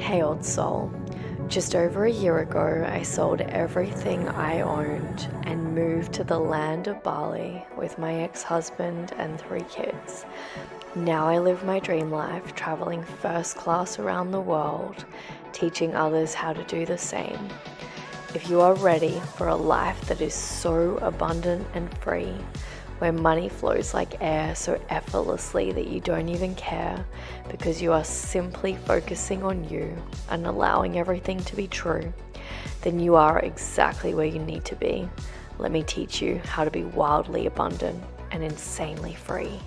Hey, old soul. Just over a year ago, I sold everything I owned and moved to the land of Bali with my ex husband and 3 kids. Now I live my dream life, traveling first class around the world, teaching others how to do the same. If you are ready for a life that is so abundant and free, where money flows like air so effortlessly that you don't even care because you are simply focusing on you and allowing everything to be true, then you are exactly where you need to be. Let me teach you how to be wildly abundant and insanely free.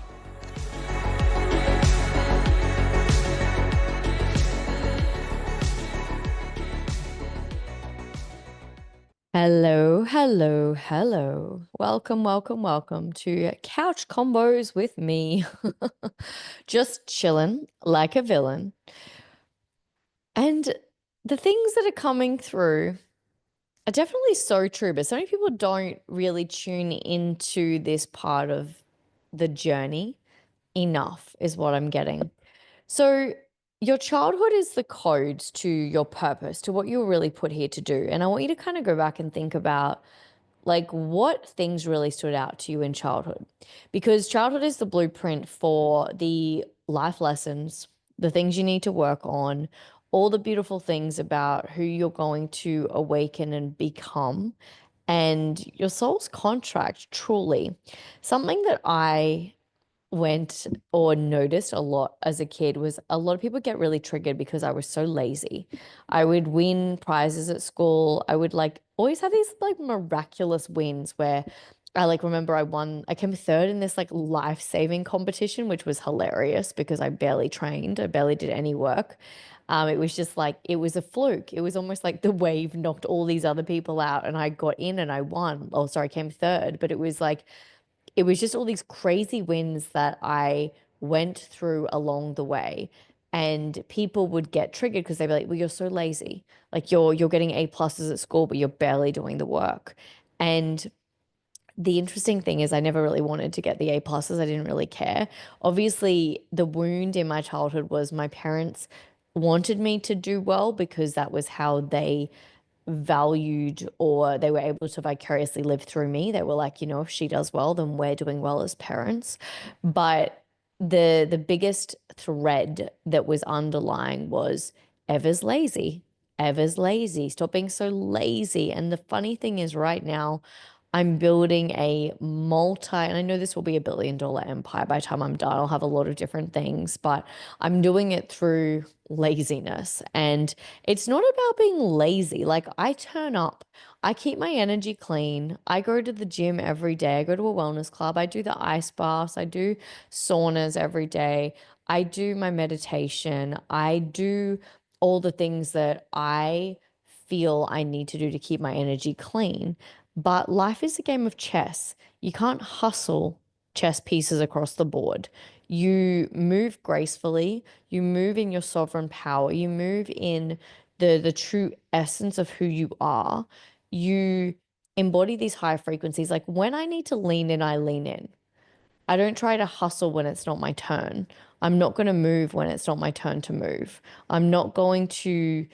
Hello, hello, hello. Welcome, welcome, welcome to Couch Combos with me. Just chilling like a villain. And the things that are coming through are definitely so true, but so many people don't really tune into this part of the journey enough, is what I'm getting. So, your childhood is the code to your purpose, to what you were really put here to do. And I want you to kind of go back and think about like what things really stood out to you in childhood, because childhood is the blueprint for the life lessons, the things you need to work on, all the beautiful things about who you're going to awaken and become, and your soul's contract. Truly something that I went or noticed a lot as a kid was a lot of people get really triggered because I was so lazy. I would win prizes at school. I would like always have these like miraculous wins where I like remember I came third in this like life-saving competition, which was hilarious because I barely trained. I barely did any work. It was just like it was a fluke. It was almost like the wave knocked all these other people out and I got in and I won. Oh, sorry, I came third, but it was like it was just all these crazy wins that I went through along the way. And people would get triggered because they'd be like, well, you're so lazy. Like you're getting A pluses at school, but you're barely doing the work. And the interesting thing is I never really wanted to get the A pluses. I didn't really care. Obviously, the wound in my childhood was my parents wanted me to do well because that was how they valued or they were able to vicariously live through me. They were like, if she does well, then we're doing well as parents. But the biggest thread that was underlying was Ever's lazy. Ever's lazy. Stop being so lazy. And the funny thing is right now, I'm building a and I know this will be $1 billion empire by the time I'm done. I'll have a lot of different things, but I'm doing it through laziness. And it's not about being lazy. Like I turn up, I keep my energy clean. I go to the gym every day. I go to a wellness club. I do the ice baths. I do saunas every day. I do my meditation. I do all the things that I feel I need to do to keep my energy clean. But life is a game of chess. You can't hustle chess pieces across the board. You move gracefully, you move in your sovereign power, you move in the true essence of who you are. You embody these high frequencies. Like when I need to lean in, I lean in. I don't try to hustle when it's not my turn. I'm not going to move when it's not my turn to move. I'm not going to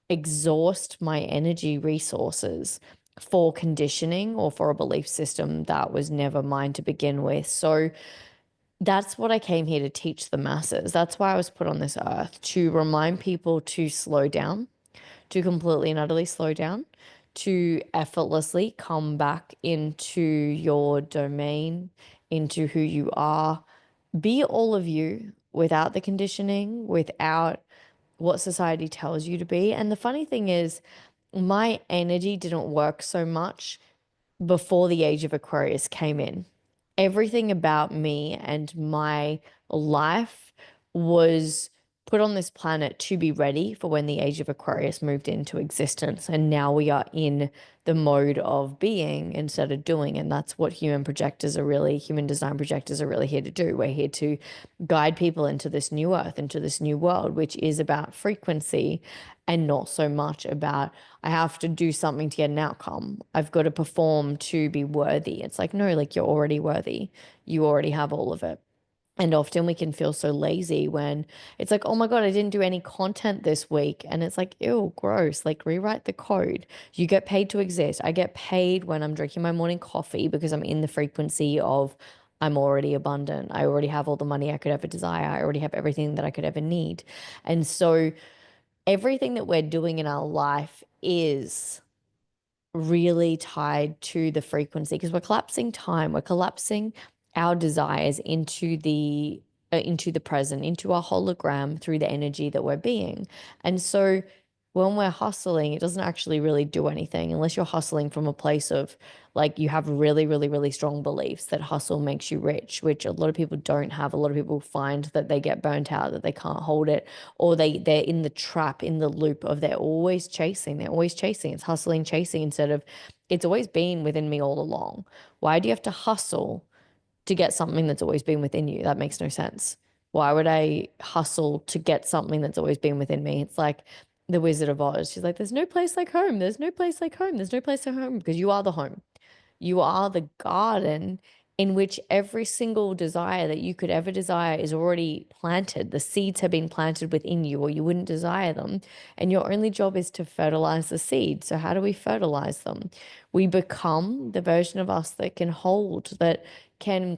exhaust my energy resources for conditioning or for a belief system that was never mine to begin with. So that's what I came here to teach the masses. That's why I was put on this earth to remind people to slow down, to completely and utterly slow down, to effortlessly come back into your domain, into who you are. Be all of you without the conditioning, without what society tells you to be. And the funny thing is, my energy didn't work so much before the age of Aquarius came in. Everything about me and my life was put on this planet to be ready for when the age of Aquarius moved into existence. And now we are in the mode of being instead of doing. And that's what human design projectors are really here to do. We're here to guide people into this new earth, into this new world, which is about frequency and not so much about I have to do something to get an outcome. I've got to perform to be worthy. It's like, no, like you're already worthy. You already have all of it. And often we can feel so lazy when it's like, oh my God, I didn't do any content this week. And it's like, ew, gross. Like, rewrite the code. You get paid to exist. I get paid when I'm drinking my morning coffee because I'm in the frequency of I'm already abundant. I already have all the money I could ever desire. I already have everything that I could ever need. And so everything that we're doing in our life is really tied to the frequency because we're collapsing time, we're collapsing our desires into the present, into our hologram through the energy that we're being. And so when we're hustling, it doesn't actually really do anything unless you're hustling from a place of like you have really, really, really strong beliefs that hustle makes you rich, which a lot of people don't have. A lot of people find that they get burnt out, that they can't hold it, or they're in the trap, in the loop of they're always chasing. They're always chasing. It's hustling, chasing instead of it's always been within me all along. Why do you have to hustle to get something that's always been within you? That makes no sense. Why would I hustle to get something that's always been within me? It's like the Wizard of Oz. She's like, there's no place like home. There's no place like home. There's no place like home because you are the home. You are the garden in which every single desire that you could ever desire is already planted. The seeds have been planted within you, or you wouldn't desire them. And your only job is to fertilize the seeds. So, how do we fertilize them? We become the version of us that can hold, that can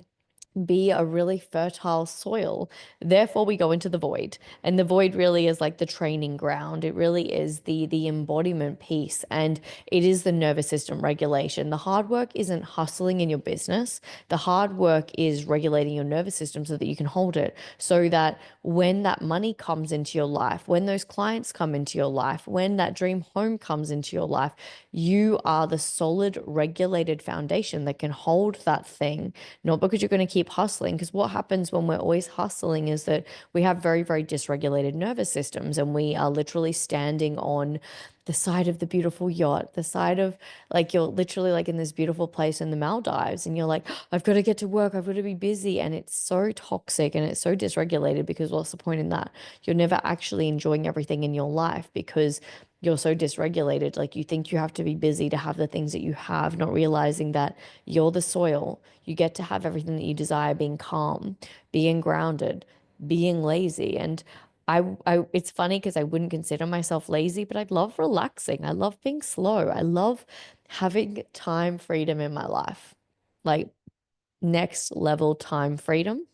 be a really fertile soil. Therefore, we go into the void. And the void really is like the training ground. It really is the embodiment piece. And it is the nervous system regulation. The hard work isn't hustling in your business. The hard work is regulating your nervous system so that you can hold it. So that when that money comes into your life, when those clients come into your life, when that dream home comes into your life, you are the solid regulated foundation that can hold that thing, not because you're going to keep hustling. Because what happens when we're always hustling is that we have very, very dysregulated nervous systems, and we are literally standing on the side of the beautiful yacht, the side of like you're literally like in this beautiful place in the Maldives, and you're like, I've got to get to work, I've got to be busy. And it's so toxic and it's so dysregulated because what's the point in that? You're never actually enjoying everything in your life because you're so dysregulated. Like you think you have to be busy to have the things that you have, not realizing that you're the soil. You get to have everything that you desire, being calm, being grounded, being lazy. And it's funny because I wouldn't consider myself lazy, but I love relaxing. I love being slow. I love having time freedom in my life, like next level time freedom.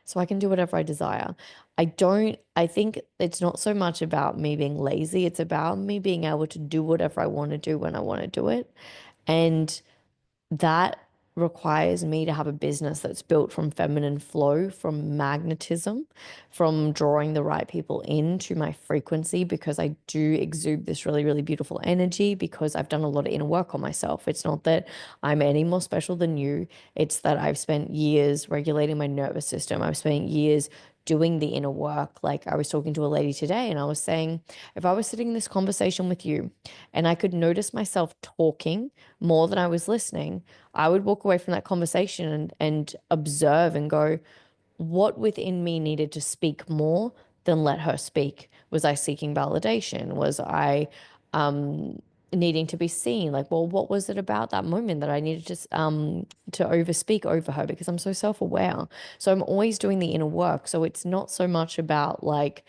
So I can do whatever I desire. I think it's not so much about me being lazy. It's about me being able to do whatever I want to do when I want to do it. And that requires me to have a business that's built from feminine flow, from magnetism, from drawing the right people into my frequency because I do exude this really, really beautiful energy because I've done a lot of inner work on myself. It's not that I'm any more special than you. It's that I've spent years regulating my nervous system. I've spent years doing the inner work. Like I was talking to a lady today and I was saying, if I was sitting in this conversation with you and I could notice myself talking more than I was listening, I would walk away from that conversation and observe and go, what within me needed to speak more than let her speak? Was I seeking validation? Was I needing to be seen? Like, well, what was it about that moment that I needed to overspeak over her because I'm so self-aware. So I'm always doing the inner work. So it's not so much about like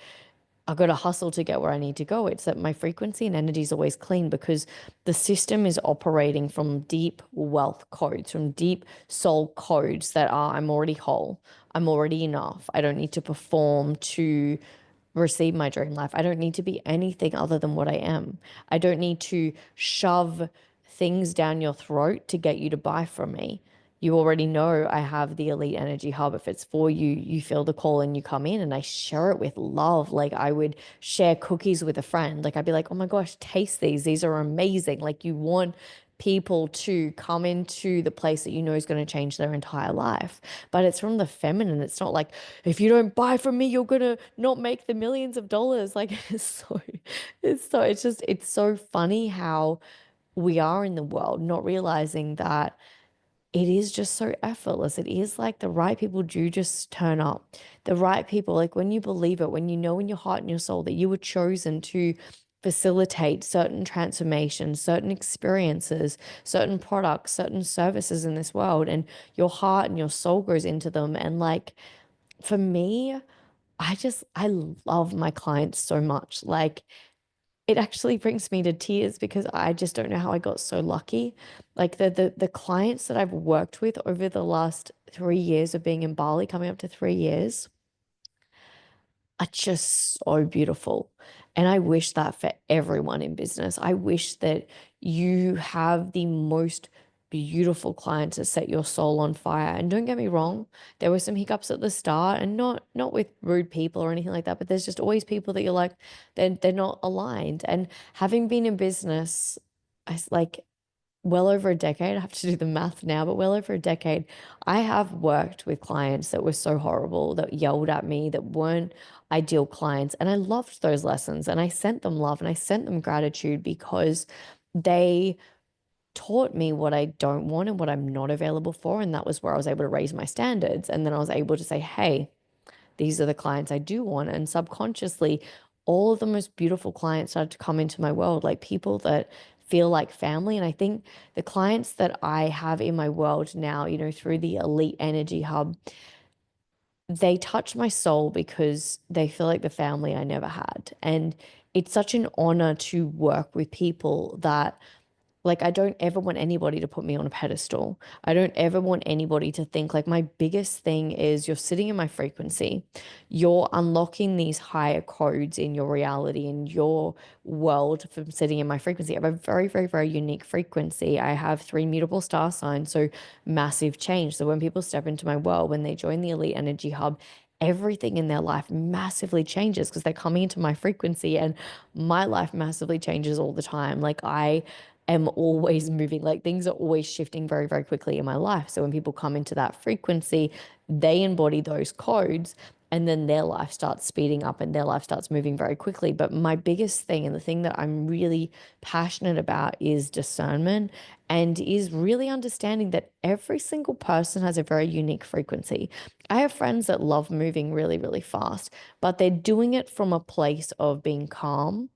I've got to hustle to get where I need to go. It's that my frequency and energy is always clean because the system is operating from deep wealth codes, from deep soul codes that are I'm already whole, I'm already enough. I don't need to perform to receive my dream life. I don't need to be anything other than what I am. I don't need to shove things down your throat to get you to buy from me. You already know I have the Elite Energy Hub. If it's for you, you feel the call and you come in and I share it with love. Like I would share cookies with a friend. Like I'd be like, oh my gosh, taste these. These are amazing. Like you want people to come into the place that you know is going to change their entire life. But it's from the feminine. It's not like, if you don't buy from me, you're going to not make the millions of dollars. Like it's so funny how we are in the world, not realizing that it is just so effortless. It is like the right people do just turn up. The right people, like when you believe it, when you know in your heart and your soul that you were chosen to facilitate certain transformations, certain experiences, certain products, certain services in this world, and your heart and your soul goes into them. And like for me, I love my clients so much. Like it actually brings me to tears because I just don't know how I got so lucky. Like the clients that I've worked with over the last 3 years of being in Bali, coming up to 3 years, are just so beautiful. And I wish that for everyone in business. I wish that you have the most beautiful clients that set your soul on fire. And don't get me wrong, there were some hiccups at the start, and not with rude people or anything like that, but there's just always people that you're like, they're not aligned. And having been in business, like well over a decade. I have to do the math now, but well over a decade, I have worked with clients that were so horrible, that yelled at me, that weren't ideal clients. And I loved those lessons and I sent them love and I sent them gratitude because they taught me what I don't want and what I'm not available for. And that was where I was able to raise my standards. And then I was able to say, hey, these are the clients I do want. And subconsciously, all of the most beautiful clients started to come into my world, like people that feel like family. And I think the clients that I have in my world now, through the Elite Energy Hub, they touch my soul because they feel like the family I never had. And it's such an honor to work with people that like, I don't ever want anybody to put me on a pedestal. I don't ever want anybody to think like my biggest thing is you're sitting in my frequency. You're unlocking these higher codes in your reality, in your world from sitting in my frequency. I have a very, very, very unique frequency. I have three mutable star signs, so massive change. So when people step into my world, when they join the Elite Energy Hub, everything in their life massively changes because they're coming into my frequency, and my life massively changes all the time. Like I am always moving, like things are always shifting very, very quickly in my life. So when people come into that frequency, they embody those codes and then their life starts speeding up and their life starts moving very quickly. But my biggest thing and the thing that I'm really passionate about is discernment and is really understanding that every single person has a very unique frequency. I have friends that love moving really, really fast, but they're doing it from a place of being calm,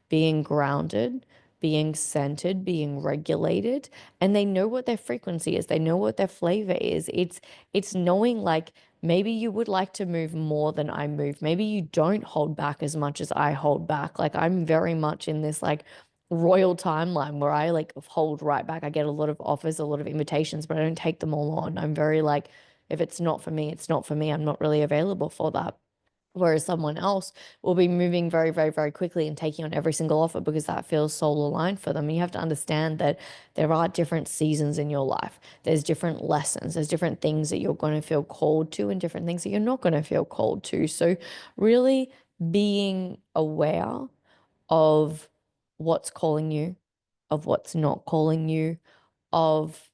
being grounded, being centered, being regulated, and they know what their frequency is. They know what their flavor is. It's knowing like maybe you would like to move more than I move. Maybe you don't hold back as much as I hold back. Like I'm very much in this like royal timeline where I like hold right back. I get a lot of offers, a lot of invitations, but I don't take them all on. I'm very like, if it's not for me, it's not for me. I'm not really available for that. Whereas someone else will be moving very, very, very quickly and taking on every single offer because that feels soul aligned for them. And you have to understand that there are different seasons in your life. There's different lessons. There's different things that you're going to feel called to and different things that you're not going to feel called to. So really being aware of what's calling you, of what's not calling you, of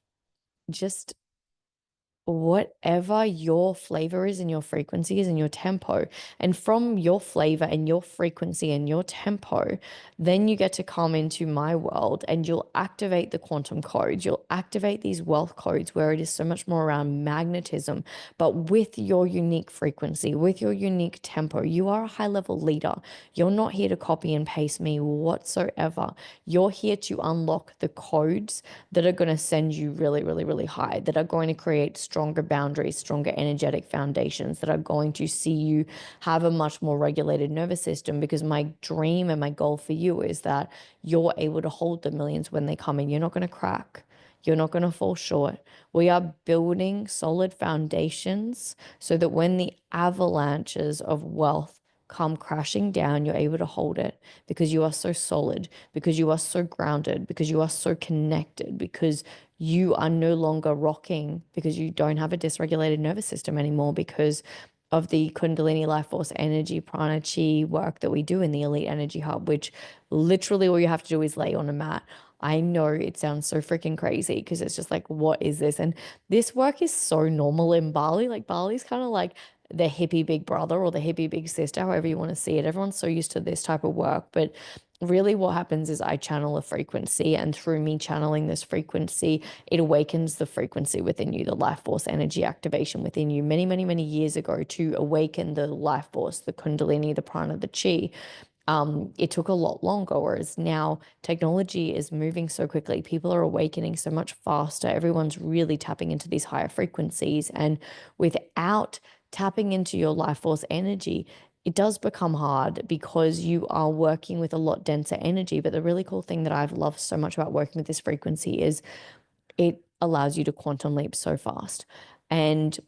just whatever your flavor is and your frequency is and your tempo. And from your flavor and your frequency and your tempo, then you get to come into my world and you'll activate the quantum codes. You'll activate these wealth codes where it is so much more around magnetism, but with your unique frequency, with your unique tempo. You are a high level leader. You're not here to copy and paste me whatsoever. You're here to unlock the codes that are going to send you really, really, really high, that are going to create stronger boundaries, stronger energetic foundations, that are going to see you have a much more regulated nervous system. Because my dream and my goal for you is that you're able to hold the millions when they come in. You're not going to crack. You're not going to fall short. We are building solid foundations so that when the avalanches of wealth come crashing down, you're able to hold it because you are so solid, because you are so grounded, because you are so connected, because you are no longer rocking, because you don't have a dysregulated nervous system anymore, because of the Kundalini Life Force Energy Prana Chi work that we do in the Elite Energy Hub, which literally all you have to do is lay on a mat. I know it sounds so freaking crazy because it's just like, what is this? And this work is so normal in Bali. Like Bali's kind of like the hippie big brother or the hippie big sister, however you want to see it. Everyone's so used to this type of work. But really what happens is I channel a frequency, and through me channeling this frequency, it awakens the frequency within you, the life force energy activation within you many, many, many years ago to awaken the life force, the Kundalini, the prana, the chi. it took a lot longer, whereas now technology is moving so quickly. People are awakening so much faster. Everyone's really tapping into these higher frequencies. And without tapping into your life force energy, it does become hard because you are working with a lot denser energy. But the really cool thing that I've loved so much about working with this frequency is it allows you to quantum leap so fast. And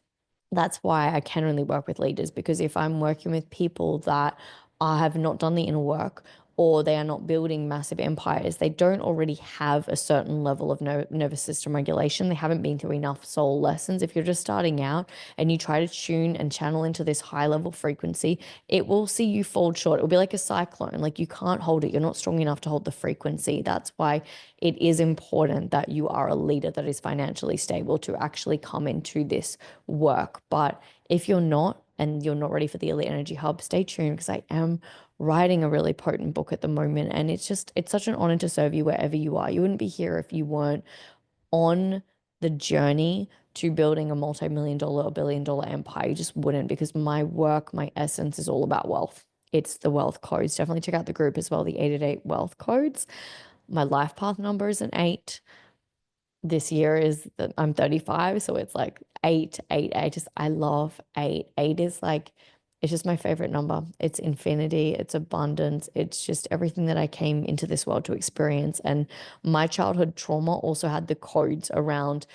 that's why I can only work with leaders, because if I'm working with people that I have not done the inner work, or they are not building massive empires, they don't already have a certain level of nervous system regulation. They haven't been through enough soul lessons. If you're just starting out and you try to tune and channel into this high level frequency, it will see you fall short. It will be like a cyclone. Like you can't hold it. You're not strong enough to hold the frequency. That's why it is important that you are a leader that is financially stable to actually come into this work. But if you're not, and you're not ready for the Elite Energy Hub, stay tuned, because I am writing a really potent book at the moment. And it's such an honor to serve you wherever you are. You wouldn't be here if you weren't on the journey to building a multi-million dollar or billion-dollar empire. You just wouldn't, because my work, my essence is all about wealth. It's the wealth codes. Definitely check out the group as well, the 888 wealth codes. My life path number is an 8. This year is that I'm 35, so it's like 8, 8, 8. Just I love 8. 8 is like, it's just my favorite number. It's infinity, it's abundance, it's just everything that I came into this world to experience. And my childhood trauma also had the codes around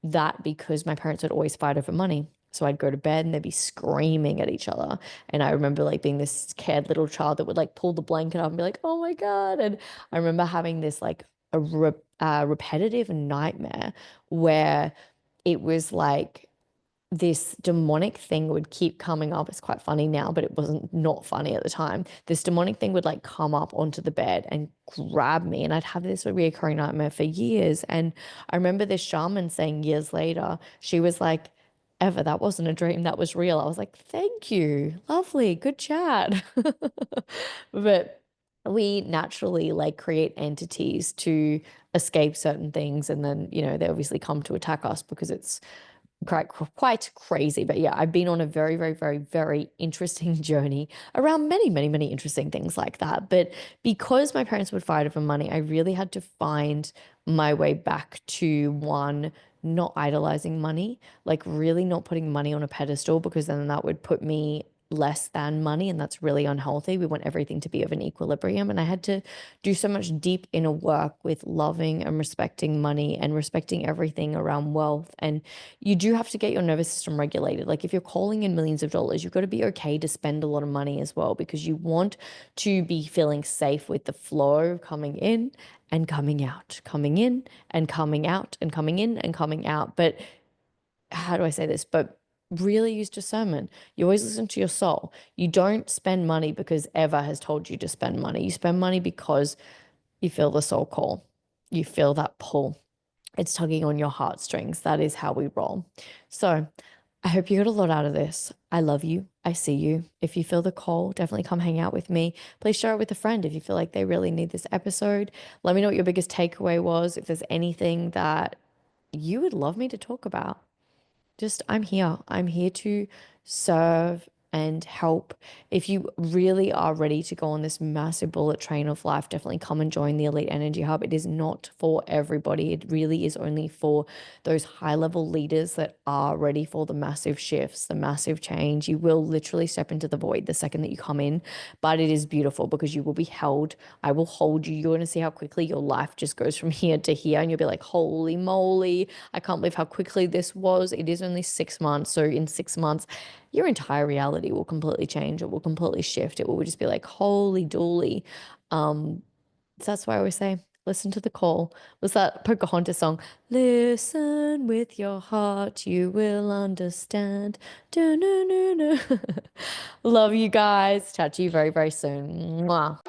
that, because my parents would always fight over money. So I'd go to bed and they'd be screaming at each other. And I remember like being this scared little child that would like pull the blanket up and be like, oh my God. And I remember having this like repetitive nightmare where it was like this demonic thing would keep coming up. It's quite funny now, but it wasn't not funny at the time. This demonic thing would like come up onto the bed and grab me, and I'd have this reoccurring nightmare for years. And I remember this shaman saying years later, she was like, Ever, that wasn't a dream, that was real. I was like, thank you. Lovely, good chat. But we naturally like create entities to escape certain things, and then, they obviously come to attack us because it's quite crazy. But yeah, I've been on a very, very, very, very interesting journey around many, many, many interesting things like that. But because my parents would fight over money, I really had to find my way back to one, not idolizing money, like really not putting money on a pedestal, because then that would put me less than money, and that's really unhealthy. We want everything to be of an equilibrium, and I had to do so much deep inner work with loving and respecting money and respecting everything around wealth. And you do have to get your nervous system regulated. Like if you're calling in millions of dollars, you've got to be okay to spend a lot of money as well, because you want to be feeling safe with the flow coming in and coming out, coming in and coming out, and coming in and coming out. But how do I say this? But really use discernment. You always listen to your soul. You don't spend money because Eva has told you to spend money. You spend money because you feel the soul call. You feel that pull. It's tugging on your heartstrings. That is how we roll. So I hope you got a lot out of this. I love you. I see you. If you feel the call, definitely come hang out with me. Please share it with a friend if you feel like they really need this episode. Let me know what your biggest takeaway was. If there's anything that you would love me to talk about, just I'm here. I'm here to serve and help. If you really are ready to go on this massive bullet train of life, definitely come and join the Elite Energy Hub. It is not for everybody. It really is only for those high level leaders that are ready for the massive shifts, the massive change. You will literally step into the void the second that you come in, but it is beautiful because you will be held. I will hold you. You're going to see how quickly your life just goes from here to here, and you'll be like, holy moly, I can't believe how quickly this was. It is only 6 months. So in 6 months, your entire reality will completely change. It will completely shift. It will just be like, holy dooly. So that's why I always say, listen to the call. Was that Pocahontas song? Listen with your heart, you will understand. Do, no, no, no. Love you guys. Chat to you very, very soon. Mwah.